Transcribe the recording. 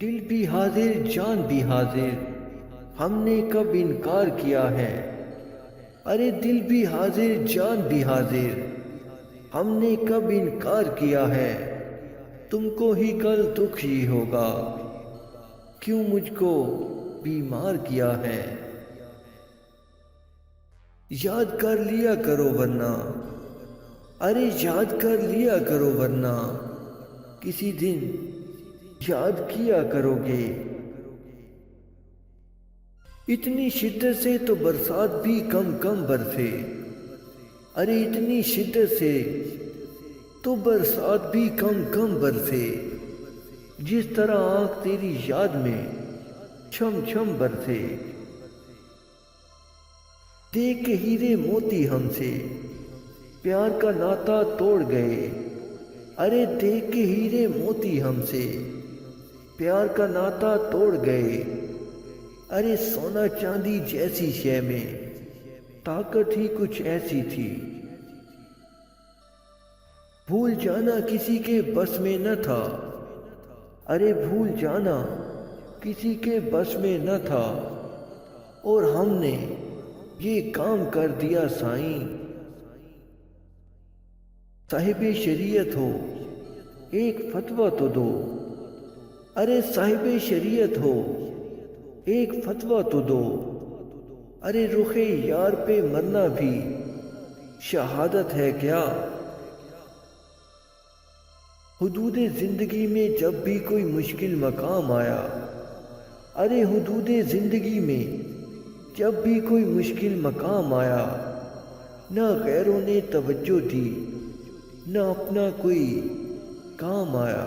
دل بھی حاضر جان بھی حاضر، ہم نے کب انکار کیا ہے؟ ارے دل بھی حاضر جان بھی حاضر، ہم نے کب انکار کیا ہے؟ تم کو ہی کل دکھ ہی ہوگا، کیوں مجھ کو بیمار کیا ہے؟ یاد کر لیا کرو ورنہ، ارے یاد کر لیا کرو ورنہ، کسی دن یاد کیا کرو گے۔ اتنی شدت سے تو برسات بھی کم کم برسے، ارے اتنی شدت سے تو برسات بھی کم کم برسے، جس طرح آنکھ تیری یاد میں چھم چھم برسے۔ دیکھ کے ہیرے موتی ہم سے پیار کا ناتا توڑ گئے، ارے دیکھ کے ہیرے موتی ہم سے پیار کا ناتا توڑ گئے۔ ارے سونا چاندی جیسی شے میں طاقت ہی کچھ ایسی تھی، بھول جانا کسی کے بس میں نہ تھا، ارے بھول جانا کسی کے بس میں نہ تھا، اور ہم نے یہ کام کر دیا سائیں۔ صاحب شریعت ہو ایک فتویٰ تو دو، ارے صاحب شریعت ہو ایک فتویٰ تو دو، ارے رخ یار پہ مرنا بھی شہادت ہے کیا؟ حدود زندگی میں جب بھی کوئی مشکل مقام آیا، ارے حدود زندگی میں جب بھی کوئی مشکل مقام آیا، نہ غیروں نے توجہ دی نہ اپنا کوئی کام آیا۔